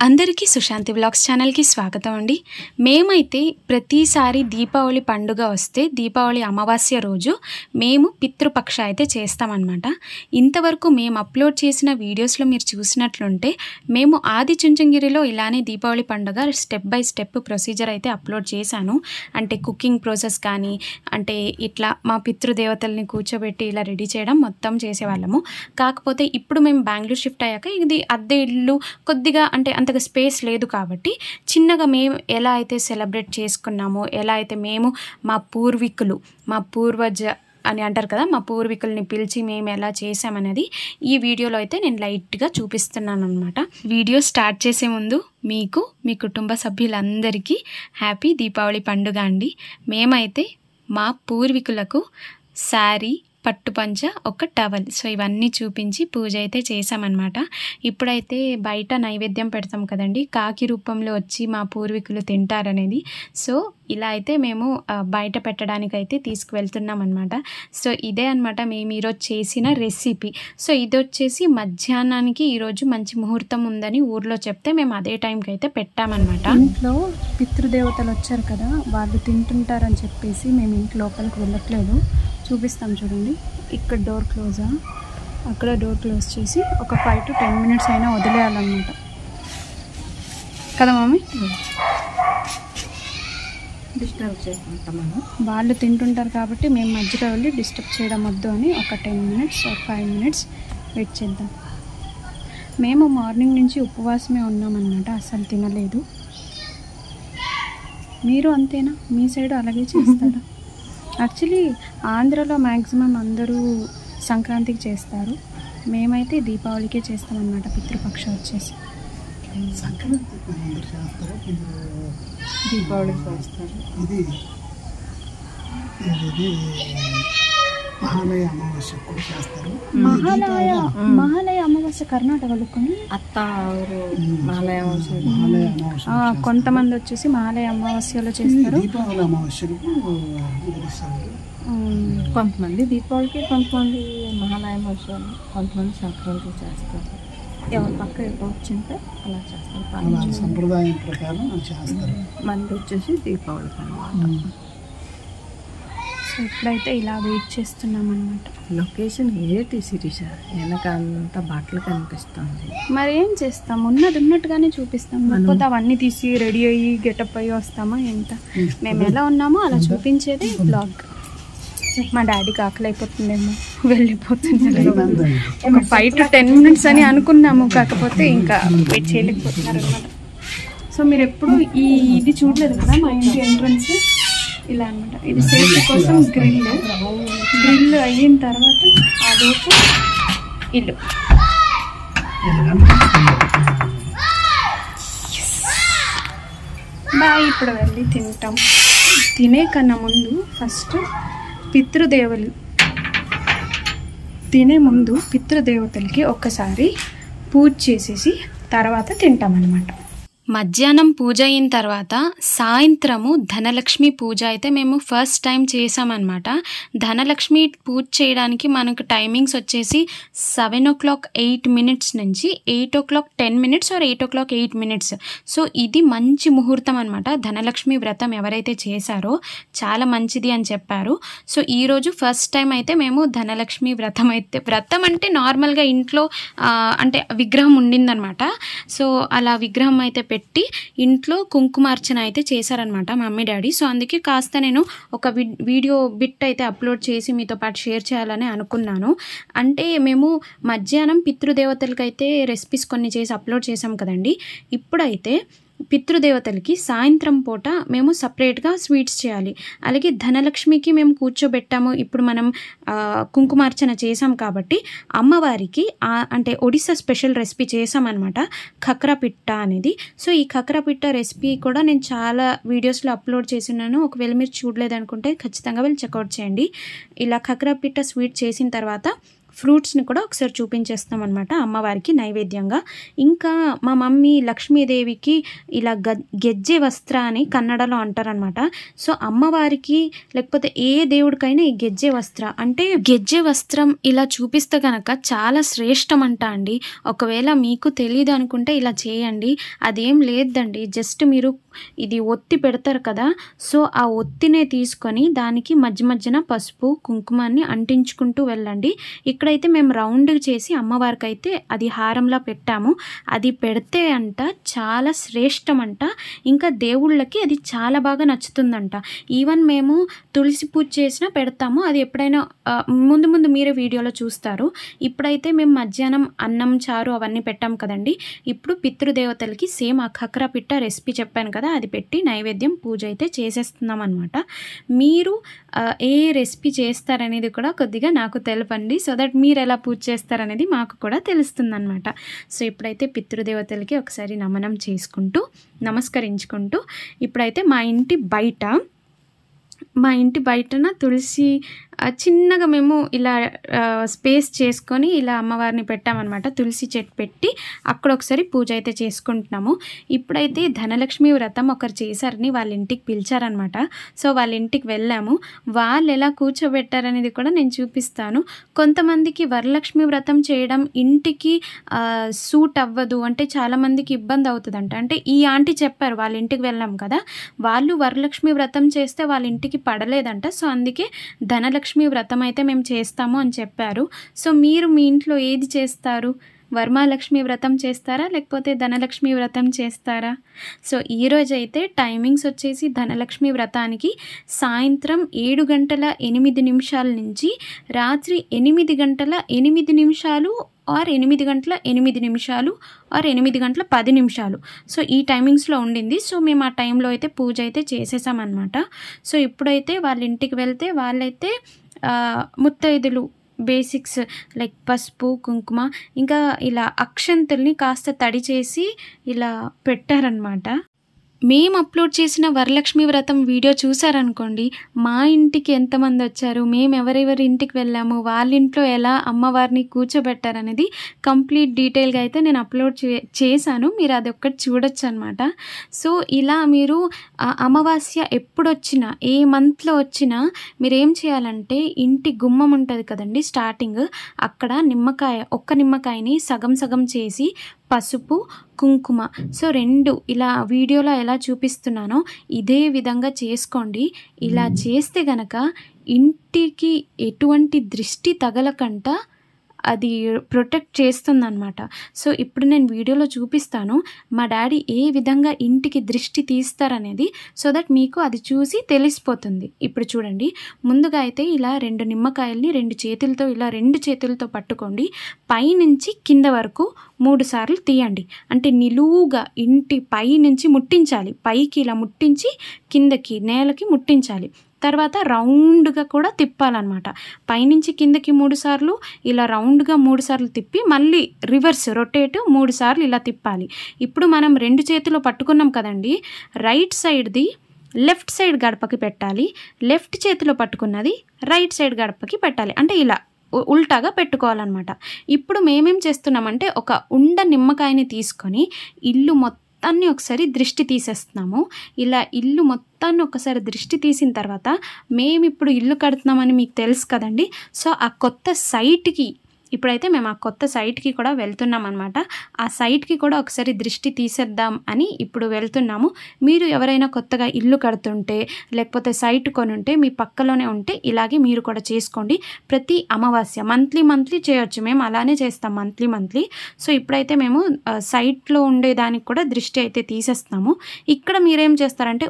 అందరికీ సుశాంతి వ్లాగ్స్ ఛానల్కి స్వాగతం అండి. మేమైతే ప్రతిసారి దీపావళి పండుగ వస్తే దీపావళి అమావాస్య రోజు మేము పితృపక్ష అయితే చేస్తామన్నమాట. ఇంతవరకు మేము అప్లోడ్ చేసిన వీడియోస్లో మీరు చూసినట్లుంటే మేము ఆదిచుంచనగిరిలో ఇలానే దీపావళి పండుగ స్టెప్ బై స్టెప్ ప్రొసీజర్ అయితే అప్లోడ్ చేశాను. అంటే కుకింగ్ ప్రాసెస్ కానీ అంటే ఇట్లా మా పితృదేవతల్ని కూర్చోబెట్టి ఇలా రెడీ చేయడం మొత్తం చేసేవాళ్ళము. కాకపోతే ఇప్పుడు మేము బెంగళూరు షిఫ్ట్ అయ్యాక ఇది అద్దె ఇల్లు కొద్దిగా అంటే అంతగా స్పేస్ లేదు కాబట్టి చిన్నగా మేము ఎలా అయితే సెలబ్రేట్ చేసుకున్నామో, ఎలా అయితే మేము మా పూర్వీకులు మా పూర్వజ అని అంటారు కదా, మా పూర్వీకుల్ని పిలిచి మేము ఎలా చేసామనేది ఈ వీడియోలో అయితే నేను లైట్గా చూపిస్తున్నాను అనమాట. వీడియో స్టార్ట్ చేసే ముందు మీకు మీ కుటుంబ సభ్యులందరికీ హ్యాపీ దీపావళి పండుగ అండి. మేమైతే మా పూర్వీకులకు శారీ, పట్టుపంచ, ఒక టవల్, సో ఇవన్నీ చూపించి పూజ అయితే చేసామన్నమాట. ఇప్పుడైతే బయట నైవేద్యం పెడతాం కదండి, కాకి రూపంలో వచ్చి మా పూర్వీకులు తింటారనేది. సో ఇలా అయితే మేము బయట పెట్టడానికి అయితే తీసుకువెళ్తున్నాం అనమాట. సో ఇదే అనమాట మేము ఈరోజు చేసిన రెసిపీ. సో ఇది వచ్చేసి మధ్యాహ్నానికి ఈరోజు మంచి ముహూర్తం ఉందని ఊర్లో చెప్తే మేము అదే టైంకి అయితే పెట్టామన్నమాట. ఇంట్లో పితృదేవతలు వచ్చారు కదా, వాళ్ళు తింటుంటారని చెప్పేసి మేము ఇంటి లోపలికి వెళ్ళట్లేదు. చూపిస్తాం చూడండి, ఇక్కడ డోర్ క్లోజా, అక్కడ డోర్ క్లోజ్ చేసి ఒక 5 to 10 minutes అయినా వదిలేయాలన్నమాట కదా మమ్మీ. డిస్టర్బ్ చేసుకుంటాము, వాళ్ళు తింటుంటారు కాబట్టి మేము మధ్యలో వెళ్ళి డిస్టర్బ్ చేయడం వద్దు అని ఒక 10 minutes or 5 minutes వెయిట్ చేద్దాం. మేము మార్నింగ్ నుంచి ఉపవాసమే ఉన్నామన్నమాట, అసలు తినలేదు. మీరు అంతేనా? మీ సైడ్ అలాగే చేస్తారా? యాక్చువల్లీ ఆంధ్రలో మ్యాక్సిమం అందరూ సంక్రాంతికి చేస్తారు, మేమైతే దీపావళికే చేస్తామన్నమాట. పితృపక్ష వచ్చేసి దీపావళికి చేస్తారు. ఇది మహాలయ అమావాస్య కూడా చేస్తారు. మహాలయ అమావాస్య కర్ణాటకలో కొన్ని మహాలయ అమావాస్య కొంతమంది వచ్చేసి మహాలయ అమావాస్యలో చేస్తారు. దీపావళి అమావాస్యకు కొంతమంది దీపావళికి, కొంతమంది మహాలయ అమావాస్య, కొంతమంది సంక్రాంతి చేస్తారు. ఎవరి పక్క ఎక్కువ వచ్చింటే అలా చేస్తారు, సంప్రదాయం ప్రకారం చేస్తారు. మంది వచ్చేసి దీపావళికి అన్నమాట. సో ఇప్పుడైతే ఇలా వెయిట్ చేస్తున్నాం అనమాట. లొకేషన్ ఏంటి శిరీష? వెనకంతా బట్టలు కనిపిస్తుంది. మరి ఏం చేస్తాం, ఉన్నది ఉన్నట్టుగానే చూపిస్తాం. లేకపోతే అవన్నీ తీసి రెడీ అయ్యి గెటప్ అయ్యి వస్తామా ఎంత? మేము ఎలా ఉన్నామో అలా చూపించేది బ్లాగ్. మా డాడీకి ఆకలి అయిపోతుందేమో, వెళ్ళిపోతున్నారు. ఒక 5 to 10 minutes అని అనుకున్నాము, కాకపోతే ఇంకా వెయిట్ చేయలేకపోతున్నారు అనమాట. సో మీరు ఎప్పుడు ఇది చూడలేదు కదా, మా ఇంటి ఎంట్రన్స్ ఇలా అనమాట. ఇది సేఫ్టీ కోసం గ్రిల్ అయిన తర్వాత ఆ లోపు ఇల్లు. బాయ్, ఇప్పుడు వెళ్ళి తింటాం. తినే కన్నా ముందు ఫస్ట్ తినే ముందు పితృదేవతలకి ఒక్కసారి పూజ చేసేసి తర్వాత తింటామన్నమాట. మధ్యాహ్నం పూజ అయిన తర్వాత సాయంత్రము ధనలక్ష్మి పూజ అయితే మేము ఫస్ట్ టైం చేసామన్నమాట. ధనలక్ష్మి పూజ చేయడానికి మనకు టైమింగ్స్ వచ్చేసి 7:08 నుంచి 8:10 or 8:08. సో ఇది మంచి ముహూర్తం అనమాట. ధనలక్ష్మి వ్రతం ఎవరైతే చేశారో చాలా మంచిది అని చెప్పారు. సో ఈరోజు ఫస్ట్ టైం అయితే మేము ధనలక్ష్మి వ్రతం అంటే నార్మల్గా ఇంట్లో అంటే విగ్రహం ఉండిందనమాట. సో అలా విగ్రహం అయితే పెట్టి ఇంట్లో కుంకుమార్చన అయితే చేశారనమాట మమ్మీ డాడీ. సో అందుకే కాస్త నేను ఒక వీడియో బిట్ అయితే అప్లోడ్ చేసి మీతో పాటు షేర్ చేయాలని అనుకున్నాను. అంటే మేము మధ్యాహ్నం పితృదేవతలకైతే రెసిపీస్ కొన్ని చేసి అప్లోడ్ చేసాం కదండి. ఇప్పుడైతే పితృదేవతలకి సాయంత్రం పూట మేము సపరేట్గా స్వీట్స్ చేయాలి. అలాగే ధనలక్ష్మికి మేము కూర్చోబెట్టాము. ఇప్పుడు మనం కుంకుమార్చన చేసాం కాబట్టి అమ్మవారికి అంటే ఒడిస్సా స్పెషల్ రెసిపీ చేసామన్నమాట, ఖక్రా పిట్ట అనేది. సో ఈ ఖక్రా పిట్ట రెసిపీ కూడా నేను చాలా వీడియోస్లో అప్లోడ్ చేసినాను. ఒకవేళ మీరు చూడలేదనుకుంటే ఖచ్చితంగా వెళ్ళి చెక్అవుట్ చేయండి. ఇలా ఖక్రా పిట్ట స్వీట్ చేసిన తర్వాత ఫ్రూట్స్ని కూడా ఒకసారి చూపించేస్తాం అనమాట అమ్మవారికి నైవేద్యంగా. ఇంకా మా మమ్మీ లక్ష్మీదేవికి ఇలా గెజ్జె వస్త్ర అని కన్నడలో అంటారనమాట. సో అమ్మవారికి లేకపోతే ఏ దేవుడికైనా ఈ గెజ్జె వస్త్ర అంటే గెజ్జె వస్త్రం ఇలా చూపిస్తే కనుక చాలా శ్రేష్టం అంట అండి. ఒకవేళ మీకు తెలియదు అనుకుంటే ఇలా చేయండి, అదేం లేదండి. జస్ట్ మీరు ఇది ఒత్తి పెడతారు కదా, సో ఆ ఒత్తినే తీసుకొని దానికి మధ్య మధ్యన పసుపు కుంకుమాన్ని అంటించుకుంటూ వెళ్ళండి. ఇక్కడైతే మేము రౌండ్ చేసి అమ్మవారికి అయితే అది హారంలా పెట్టాము. అది పెడితే అంట చాలా శ్రేష్టం అంట. ఇంకా దేవుళ్ళకి అది చాలా బాగా నచ్చుతుందంట. ఈవెన్ మేము తులసి పూజ చేసినా పెడతాము, అది ఎప్పుడైనా ముందు ముందు మీరే వీడియోలో చూస్తారు. ఇప్పుడైతే మేము మధ్యాహ్నం అన్నం చారు అవన్నీ పెట్టాం కదండి. ఇప్పుడు పితృదేవతలకి సేమ్ ఆ ఖక్రా పిట్ట రెసిపీ చెప్పాను కదా, అది పెట్టి నైవేద్యం పూజ అయితే చేసేస్తున్నాం అనమాట. మీరు ఏ రెసిపీ చేస్తారనేది కూడా కొద్దిగా నాకు తెలపండి, సో దట్ మీరు ఎలా పూజ చేస్తారనేది మాకు కూడా తెలుస్తుంది అనమాట. సో ఇప్పుడైతే పితృదేవతలకి ఒకసారి నమనం చేసుకుంటూ నమస్కరించుకుంటూ ఇప్పుడైతే మా ఇంటి బయటన తులసి చిన్నగా మేము ఇలా స్పేస్ చేసుకొని ఇలా అమ్మవారిని పెట్టామన్నమాట. తులసి చెట్టు పెట్టి అక్కడ ఒకసారి పూజ అయితే చేసుకుంటున్నాము. ఇప్పుడైతే ధనలక్ష్మి వ్రతం ఒకరు చేశారని వాళ్ళ ఇంటికి పిలిచారనమాట. సో వాళ్ళ ఇంటికి వెళ్ళాము. వాళ్ళు ఎలా కూర్చోబెట్టారనేది కూడా నేను చూపిస్తాను. కొంతమందికి వరలక్ష్మి వ్రతం చేయడం ఇంటికి సూట్ అవ్వదు, అంటే చాలామందికి ఇబ్బంది అవుతుందంట. అంటే ఈ ఆంటీ చెప్పారు, వాళ్ళ ఇంటికి వెళ్ళాం కదా, వాళ్ళు వరలక్ష్మి వ్రతం చేస్తే వాళ్ళ ఇంటికి పడలేదంట. సో అందుకే ధనలక్ష్మి వ్రతం అయితే మేము చేస్తాము అని చెప్పారు. సో మీరు మీ ఇంట్లో ఏది చేస్తారు? వరమహాలక్ష్మి వ్రతం చేస్తారా లేకపోతే ధనలక్ష్మి వ్రతం చేస్తారా? సో ఈరోజు అయితే టైమింగ్స్ వచ్చేసి ధనలక్ష్మి వ్రతానికి సాయంత్రం 7:08 నుంచి రాత్రి 8:08 ఆర్ 8:08 ఆర్ 8:10. సో ఈ టైమింగ్స్లో ఉండింది. సో మేము ఆ టైంలో అయితే పూజ అయితే చేసేసామన్నమాట. సో ఇప్పుడైతే వాళ్ళ ఇంటికి వెళ్తే వాళ్ళైతే ముత్తైదులు బేసిక్స్ లైక్ పసుపు కుంకుమ ఇంకా ఇలా అక్షంతుల్ని కాస్త తడి చేసి ఇలా పెట్టారనమాట. మేము అప్లోడ్ చేసిన వరలక్ష్మి వ్రతం వీడియో చూసారనుకోండి, మా ఇంటికి ఎంతమంది వచ్చారు, మేము ఎవరెవరి ఇంటికి వెళ్ళాము, వాళ్ళ ఇంట్లో ఎలా అమ్మవారిని కూర్చోబెట్టారనేది కంప్లీట్ డీటెయిల్గా అయితే నేను అప్లోడ్ చేశాను. మీరు అది ఒక్కటి చూడొచ్చు అనమాట. సో ఇలా మీరు అమావాస్య ఎప్పుడొచ్చినా ఏ మంత్లో వచ్చినా మీరు ఏం చేయాలంటే ఇంటి గుమ్మం ఉంటుంది కదండి స్టార్టింగ్, అక్కడ ఒక్క నిమ్మకాయని సగం సగం చేసి పసుపు కుంకుమ సో 2 ఇలా వీడియోలో ఎలా చూపిస్తున్నానో ఇదే విధంగా చేసుకోండి. ఇలా చేస్తే గనక ఇంటికి ఎటువంటి దృష్టి తగలకంట అది ప్రొటెక్ట్ చేస్తుందన్నమాట. సో ఇప్పుడు నేను వీడియోలో చూపిస్తాను మా డాడీ ఏ విధంగా ఇంటికి దృష్టి తీస్తారనేది, సో దట్ మీకు అది చూసి తెలిసిపోతుంది. ఇప్పుడు చూడండి, ముందుగా అయితే ఇలా 2 నిమ్మకాయల్ని 2 చేతులతో ఇలా 2 చేతులతో పట్టుకోండి. పైనుంచి కింద వరకు 3 సార్లు తీయండి. అంటే నిలువుగా ఇంటి పై నుంచి ముట్టించాలి, పైకి ఇలా ముట్టించి కిందకి నేలకి ముట్టించాలి. తర్వాత రౌండ్గా కూడా తిప్పాలన్నమాట. పైనుంచి కిందకి 3 సార్లు ఇలా రౌండ్గా 3 సార్లు తిప్పి మళ్ళీ రివర్స్ రొటేట్ 3 సార్లు ఇలా తిప్పాలి. ఇప్పుడు మనం 2 చేతులు పట్టుకున్నాం కదండి, రైట్ సైడ్ది లెఫ్ట్ సైడ్ గడపకి పెట్టాలి, లెఫ్ట్ చేతిలో పట్టుకున్నది రైట్ సైడ్ గడపకి పెట్టాలి. అంటే ఇలా ఉల్టాగా పెట్టుకోవాలన్నమాట. ఇప్పుడు మేమేం చేస్తున్నామంటే ఒక ఉండ నిమ్మకాయని తీసుకొని ఇల్లు మొత్తాన్ని ఒకసారి దృష్టి తీసేస్తున్నాము. ఇలా ఇల్లు మొత్తాన్ని ఒకసారి దృష్టి తీసిన తర్వాత మేము ఇప్పుడు ఇల్లు కడుతున్నామని మీకు తెలుసు కదండి. సో ఆ కొత్త సైట్కి ఇప్పుడైతే మేము ఆ కొత్త సైట్కి కూడా వెళ్తున్నాం అనమాట. ఆ సైట్కి కూడా ఒకసారి దృష్టి తీసేద్దాం అని ఇప్పుడు వెళ్తున్నాము. మీరు ఎవరైనా కొత్తగా ఇల్లు కడుతుంటే లేకపోతే సైట్ కొనుంటే మీ పక్కలోనే ఉంటే ఇలాగే మీరు కూడా చేసుకోండి. ప్రతి అమావాస్య మంత్లీ చేయొచ్చు, మేము అలానే చేస్తాం మంత్లీ. సో ఇప్పుడైతే మేము సైట్లో ఉండేదానికి కూడా దృష్టి అయితే తీసేస్తాము. ఇక్కడ మీరేం చేస్తారంటే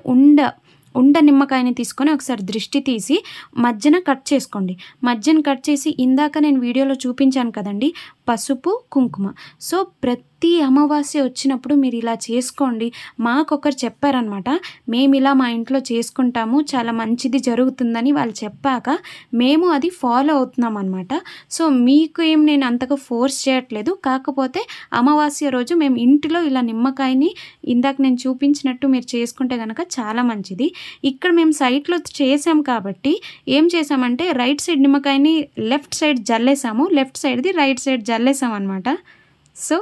ఉండ నిమ్మకాయని తీసుకొని ఒకసారి దృష్టి తీసి మధ్యన కట్ చేసుకోండి. మధ్యన కట్ చేసి ఇందాక నేను వీడియోలో చూపించాను కదండి, పసుపు, కుంకుమ. సో ప్రతి అమావాస్య వచ్చినప్పుడు మీరు ఇలా చేసుకోండి. మాకొకరు చెప్పారనమాట, మేము ఇలా మా ఇంట్లో చేసుకుంటాము, చాలా మంచిది జరుగుతుందని వాళ్ళు చెప్పాక మేము అది ఫాలో అవుతున్నాం అనమాట. సో మీకు ఏం నేను అంతగా ఫోర్స్ చేయట్లేదు, కాకపోతే అమావాస్య రోజు మేము ఇంటిలో ఇలా నిమ్మకాయని ఇందాక నేను చూపించినట్టు మీరు చేసుకుంటే కనుక చాలా మంచిది. ఇక్కడ మేము సైట్లో చేసాం కాబట్టి ఏం చేసామంటే రైట్ సైడ్ నిమ్మకాయని లెఫ్ట్ సైడ్ జల్లేసాము, లెఫ్ట్ సైడ్ది రైట్ సైడ్ జల్లేసాం అనమాట. సో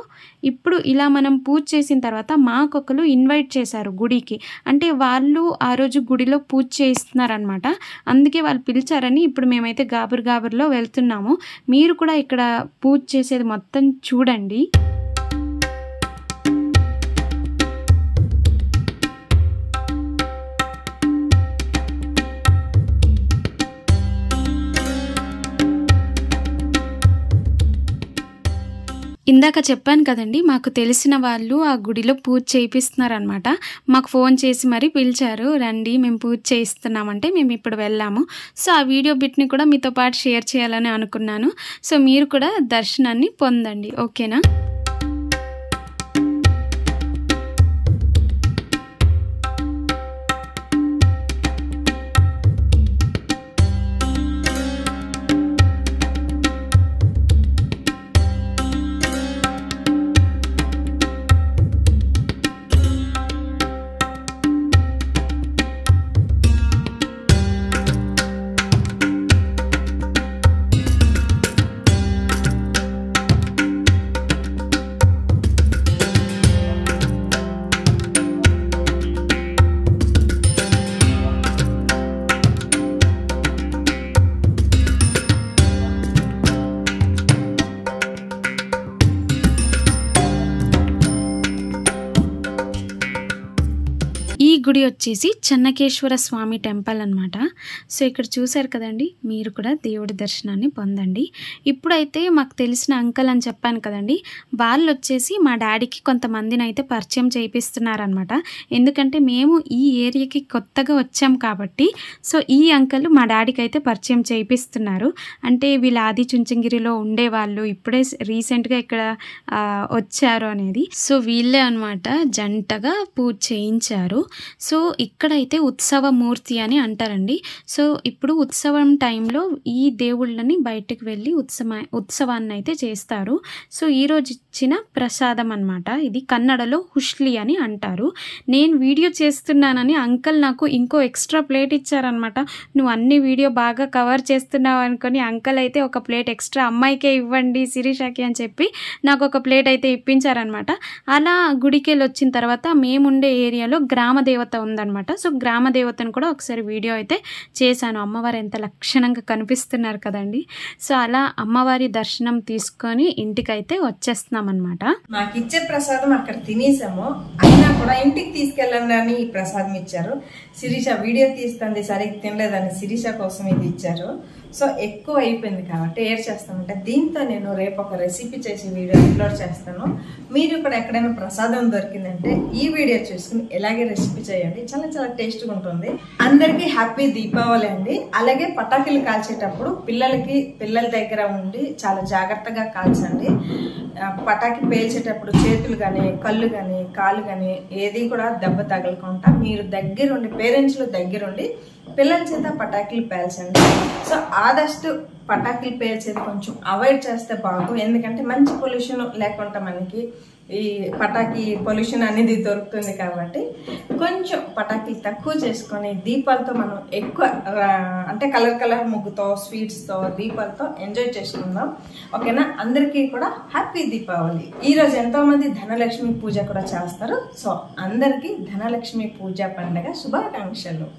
ఇప్పుడు ఇలా మనం పూజ చేసిన తర్వాత మాకొకరు ఇన్వైట్ చేశారు గుడికి. అంటే వాళ్ళు ఆ రోజు గుడిలో పూజ చేయిస్తున్నారనమాట, అందుకే వాళ్ళు పిలిచారని ఇప్పుడు మేమైతే గాబురులో వెళ్తున్నాము. మీరు కూడా ఇక్కడ పూజ చేసేది మొత్తం చూడండి. ఇందాక చెప్పాను కదండి, మాకు తెలిసిన వాళ్ళు ఆ గుడిలో పూజ చేయిస్తున్నారనమాట. మాకు ఫోన్ చేసి మరీ పిలిచారు, రండి మేము పూజ చేయిస్తున్నామంటే మేము ఇప్పుడు వెళ్ళాము. సో ఆ వీడియో బిట్ని కూడా మీతో పాటు షేర్ చేయాలని అనుకున్నాను. సో మీరు కూడా దర్శనాన్ని పొందండి, ఓకేనా? ఈ గుడి వచ్చేసి చెన్నకేశ్వర స్వామి టెంపుల్ అనమాట. సో ఇక్కడ చూసారు కదండి, మీరు కూడా దేవుడి దర్శనాన్ని పొందండి. ఇప్పుడైతే మాకు తెలిసిన అంకల్ అని చెప్పాను కదండి, వాళ్ళు వచ్చేసి మా డాడీకి కొంతమందిని అయితే పరిచయం చేయిస్తున్నారనమాట. ఎందుకంటే మేము ఈ ఏరియాకి కొత్తగా వచ్చాం కాబట్టి సో ఈ అంకల్ మా డాడీకి అయితే పరిచయం చేయిస్తున్నారు. అంటే వీళ్ళు ఆదిచుంచనగిరిలో ఉండేవాళ్ళు, ఇప్పుడే రీసెంట్గా ఇక్కడ వచ్చారు అనేది. సో వీళ్ళే అనమాట జంటగా పూజ చేయించారు. సో ఇక్కడైతే ఉత్సవమూర్తి అని అంటారండి. సో ఇప్పుడు ఉత్సవం టైంలో ఈ దేవుళ్ళని బయటకు వెళ్ళి ఉత్సవాన్ని అయితే చేస్తారు. సో ఈరోజు ఇచ్చిన ప్రసాదం అనమాట ఇది. కన్నడలో హుష్లి అని అంటారు. నేను వీడియో చేస్తున్నానని అంకల్ నాకు ఇంకో ఎక్స్ట్రా ప్లేట్ ఇచ్చారనమాట. నువ్వు అన్ని వీడియో బాగా కవర్ చేస్తున్నావు అనుకొని అంకల్ అయితే ఒక ప్లేట్ ఎక్స్ట్రా అమ్మాయికే ఇవ్వండి శిరీషకి అని చెప్పి నాకు ఒక ప్లేట్ అయితే ఇప్పించారనమాట. అలా గుడికి వెళ్ళి వచ్చిన తర్వాత మేముండే ఏరియాలో గ్రామ దేవత ఉందన్నమాట. సో గ్రామ దేవతను కూడా ఒకసారి వీడియో అయితే చేశాను. అమ్మవారు ఎంత లక్షణంగా కనిపిస్తున్నారు కదండి. సో అలా అమ్మవారి దర్శనం తీసుకొని ఇంటికైతే వచ్చేస్తున్నాం అనమాట. మాకు ఇచ్చే ప్రసాదం అక్కడ తినేసాము, అయినా కూడా ఇంటికి తీసుకెళ్ళండి అని ఈ ప్రసాదం ఇచ్చారు. శిరీష వీడియో తీస్తుంది సరిగ్గా తినలేదని శిరీష కోసం ఇది ఇచ్చారు. సో ఎక్కువ అయిపోయింది కాబట్టి ఏడ్ చేస్తామంటే దీంతో నేను రేపు ఒక రెసిపీ చేసి వీడియో అప్లోడ్ చేస్తాను. మీరు కూడా ఎక్కడైనా ప్రసాదం దొరికిందంటే ఈ వీడియో చూసుకుని ఇలాగే రెసిపీ చేయండి, చాలా చాలా టేస్ట్గా ఉంటుంది. అందరికీ హ్యాపీ దీపావళి అండి. అలాగే పటాకులు కాల్చేటప్పుడు పిల్లల దగ్గర ఉండి చాలా జాగ్రత్తగా కాల్చండి. పటాకి పేల్చేటప్పుడు చేతులు కానీ కళ్ళు కానీ కాళ్ళు కానీ ఏది కూడా దెబ్బ తగలకుండా మీరు దగ్గరుండి పేరెంట్స్లో దగ్గరుండి పిల్లల చేత పటాకులు పేల్చండి. సో ఆదಷ್ಟು పటాకులు పేల్చేది కొంచెం అవాయిడ్ చేస్తే బాగుంటుంది. ఎందుకంటే మంచి పొల్యూషన్ లేకుండా మనకి ఈ పటాకి పొల్యూషన్ అనేది దొరుకుతుంది కాబట్టి కొంచెం పటాకులు తక్కువ చేసుకొని దీపాలతో మనం ఎక్కువ అంటే కలర్ ముగ్గుతో స్వీట్స్తో దీపాలతో ఎంజాయ్ చేసుకుందాం, ఓకేనా? అందరికీ కూడా హ్యాపీ దీపావళి. ఈరోజు ఎంతో మంది ధనలక్ష్మి పూజ కూడా చేస్తారు. సో అందరికీ ధనలక్ష్మి పూజ పండుగ శుభాకాంక్షలు.